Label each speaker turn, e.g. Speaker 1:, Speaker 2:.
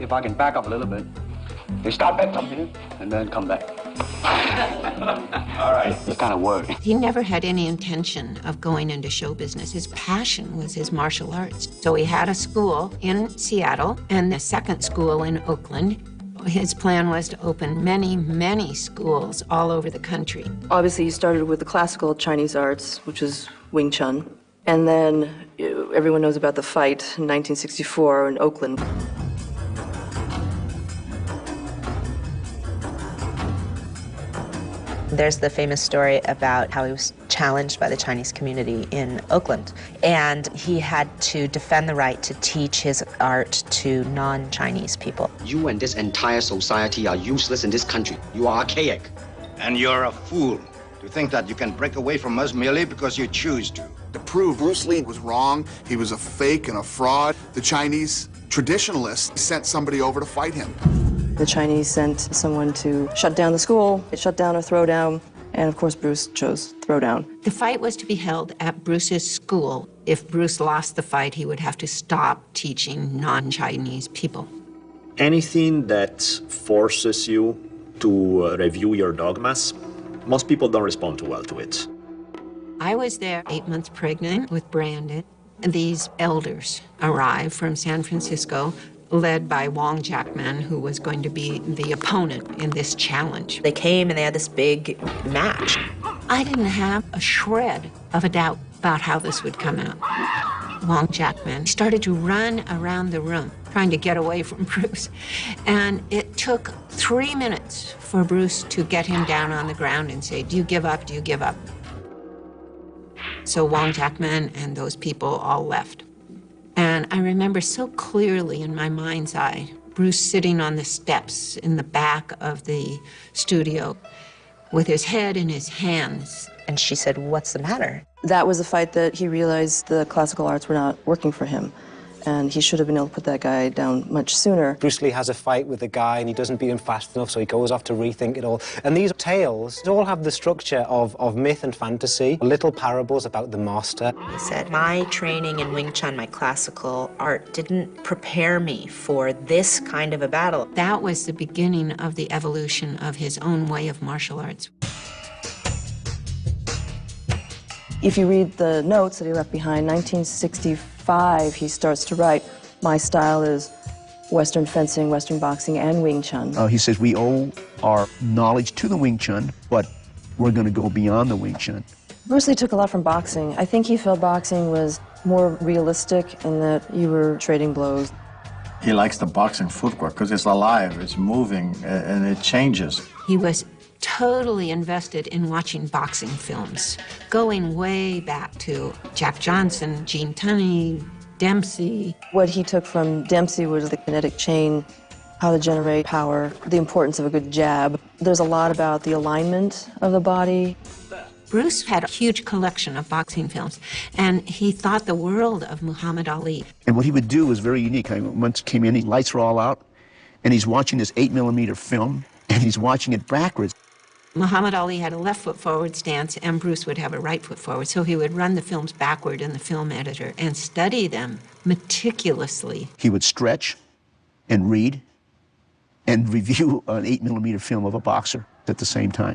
Speaker 1: if I can back up a little bit. They start back from here and then come back. All right. It kind of worked.
Speaker 2: He never had any intention of going into show business. His passion was his martial arts. So he had a school in Seattle and a second school in Oakland. His plan was to open many, many schools all over the country.
Speaker 3: Obviously, he started with the classical Chinese arts, which is Wing Chun. And then everyone knows about the fight in 1964 in Oakland.
Speaker 4: There's the famous story about how he was challenged by the Chinese community in Oakland, and he had to defend the right to teach his art to non-Chinese people.
Speaker 5: You and this entire society are useless in this country. You are archaic.
Speaker 6: And you're a fool to think that you can break away from us merely because you choose to.
Speaker 7: To prove Bruce Lee was wrong, he was a fake and a fraud, the Chinese traditionalists sent somebody over to fight him.
Speaker 3: The Chinese sent someone to shut down the school, shut down or throw down, and of course Bruce chose throw down.
Speaker 2: The fight was to be held at Bruce's school. If Bruce lost the fight, he would have to stop teaching non-Chinese people.
Speaker 8: Anything that forces you to review your dogmas, most people don't respond too well to it.
Speaker 2: I was there 8 months pregnant with Brandon. These elders arrived from San Francisco, led by Wong Jackman, who was going to be the opponent in this challenge.
Speaker 4: They came and they had this big match.
Speaker 2: I didn't have a shred of a doubt about how this would come out. Wong Jackman started to run around the room, trying to get away from Bruce. And it took 3 minutes for Bruce to get him down on the ground and say, "Do you give up? Do you give up?" So Wong Jackman and those people all left. And I remember so clearly in my mind's eye, Bruce sitting on the steps in the back of the studio with his head in his hands.
Speaker 4: And she said, "What's the matter?"
Speaker 3: That was a fight that he realized the classical arts were not working for him. And he should have been able to put that guy down much sooner.
Speaker 9: Bruce Lee has a fight with the guy and he doesn't beat him fast enough, so he goes off to rethink it all. And these tales all have the structure of myth and fantasy, little parables about the master.
Speaker 4: He said, "My training in Wing Chun, my classical art, didn't prepare me for this kind of a battle."
Speaker 2: That was the beginning of the evolution of his own way of martial arts.
Speaker 3: If you read the notes that he left behind, 1965, he starts to write, "My style is Western fencing, Western boxing, and Wing Chun."
Speaker 10: He says we owe our knowledge to the Wing Chun, but we're going to go beyond the Wing Chun.
Speaker 3: Bruce Lee took a lot from boxing. I think he felt boxing was more realistic in that you were trading blows.
Speaker 6: He likes the boxing footwork because it's alive, it's moving, and it changes.
Speaker 2: He was totally invested in watching boxing films, going way back to Jack Johnson, Gene Tunney, Dempsey.
Speaker 3: What he took from Dempsey was the kinetic chain, how to generate power, the importance of a good jab. There's a lot about the alignment of the body.
Speaker 2: Bruce had a huge collection of boxing films, and he thought the world of Muhammad Ali.
Speaker 10: And what he would do was very unique. I once came in, lights were all out, and he's watching this 8mm film, and he's watching it backwards.
Speaker 2: Muhammad Ali had a left foot forward stance, and Bruce would have a right foot forward. So he would run the films backward in the film editor and study them meticulously.
Speaker 10: He would stretch and read and review an 8mm film of a boxer at the same time.